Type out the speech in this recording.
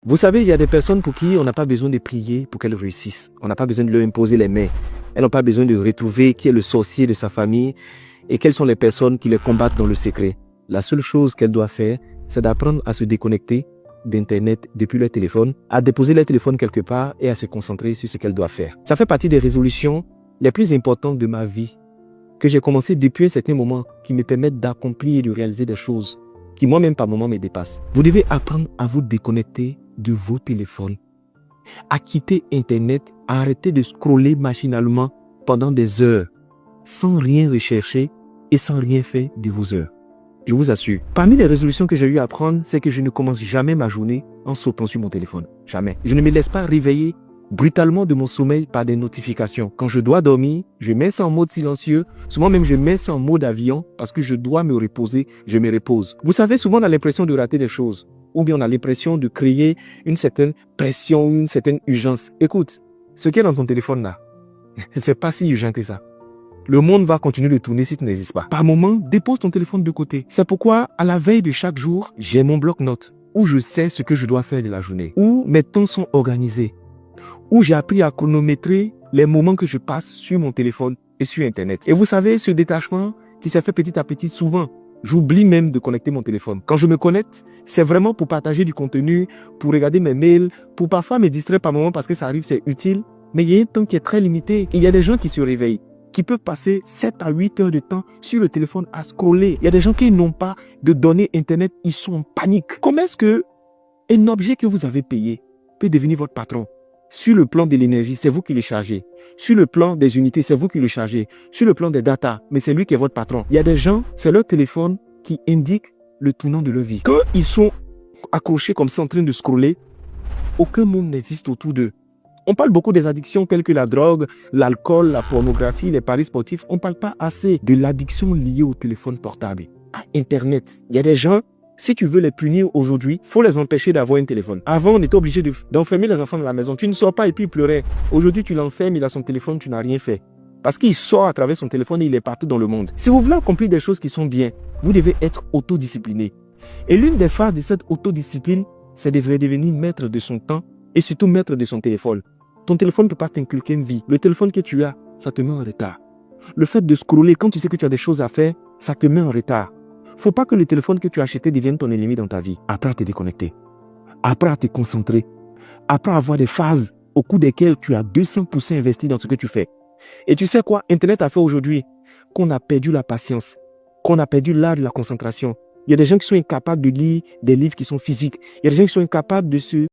Vous savez, il y a des personnes pour qui on n'a pas besoin de prier pour qu'elles réussissent. On n'a pas besoin de leur imposer les mains. Elles n'ont pas besoin de retrouver qui est le sorcier de sa famille et quelles sont les personnes qui les combattent dans le secret. La seule chose qu'elles doivent faire, c'est d'apprendre à se déconnecter d'Internet depuis leur téléphone, à déposer leur téléphone quelque part et à se concentrer sur ce qu'elles doivent faire. Ça fait partie des résolutions les plus importantes de ma vie que j'ai commencé depuis un certain moment qui me permettent d'accomplir et de réaliser des choses qui moi-même par moment me dépassent. Vous devez apprendre à vous déconnecter de vos téléphones, à quitter Internet, à arrêter de scroller machinalement pendant des heures, sans rien rechercher et sans rien faire de vos heures. Je vous assure, parmi les résolutions que j'ai eu à prendre, c'est que je ne commence jamais ma journée en sautant sur mon téléphone. Jamais. Je ne me laisse pas réveiller brutalement de mon sommeil par des notifications. Quand je dois dormir, je mets ça en mode silencieux. Souvent même, je mets ça en mode avion parce que je dois me reposer. Je me repose. Vous savez, souvent on a l'impression de rater des choses. Ou bien on a l'impression de créer une certaine pression, une certaine urgence. Écoute, ce qui est dans ton téléphone là, c'est pas si urgent que ça. Le monde va continuer de tourner si tu n'existes pas. Par moment, dépose ton téléphone de côté. C'est pourquoi, à la veille de chaque jour, j'ai mon bloc-notes où je sais ce que je dois faire de la journée, où mes temps sont organisés, où j'ai appris à chronométrer les moments que je passe sur mon téléphone et sur Internet. Et vous savez, ce détachement qui s'est fait petit à petit, souvent, j'oublie même de connecter mon téléphone. Quand je me connecte, c'est vraiment pour partager du contenu, pour regarder mes mails, pour parfois me distraire par moment parce que ça arrive, c'est utile. Mais il y a un temps qui est très limité. Il y a des gens qui se réveillent, qui peuvent passer 7 à 8 heures de temps sur le téléphone à scroller. Il y a des gens qui n'ont pas de données Internet, ils sont en panique. Comment est-ce qu'un objet que vous avez payé peut devenir votre patron? Sur le plan de l'énergie, c'est vous qui le chargez. Sur le plan des unités, c'est vous qui le chargez. Sur le plan des data, mais c'est lui qui est votre patron. Il y a des gens, c'est leur téléphone qui indique le tournant de leur vie. Quand ils sont accrochés comme ça en train de scroller, aucun monde n'existe autour d'eux. On parle beaucoup des addictions telles que la drogue, l'alcool, la pornographie, les paris sportifs. On ne parle pas assez de l'addiction liée au téléphone portable, à Internet. Il y a des gens, si tu veux les punir aujourd'hui, il faut les empêcher d'avoir un téléphone. Avant, on était obligé d'enfermer les enfants dans la maison. Tu ne sors pas et puis pleurer. Aujourd'hui, tu l'enfermes, il a son téléphone, tu n'as rien fait. Parce qu'il sort à travers son téléphone et il est partout dans le monde. Si vous voulez accomplir des choses qui sont bien, vous devez être autodiscipliné. Et l'une des phases de cette autodiscipline, c'est de devenir maître de son temps et surtout maître de son téléphone. Ton téléphone ne peut pas t'inculquer une vie. Le téléphone que tu as, ça te met en retard. Le fait de scroller, quand tu sais que tu as des choses à faire, ça te met en retard. Faut pas que le téléphone que tu as acheté devienne ton ennemi dans ta vie. Apprends à te déconnecter. Apprends à te concentrer. Apprends à avoir des phases au cours desquelles tu as 200% investi dans ce que tu fais. Et tu sais quoi? Internet a fait aujourd'hui qu'on a perdu la patience, qu'on a perdu l'art de la concentration. Il y a des gens qui sont incapables de lire des livres qui sont physiques. Il y a des gens qui sont incapables de se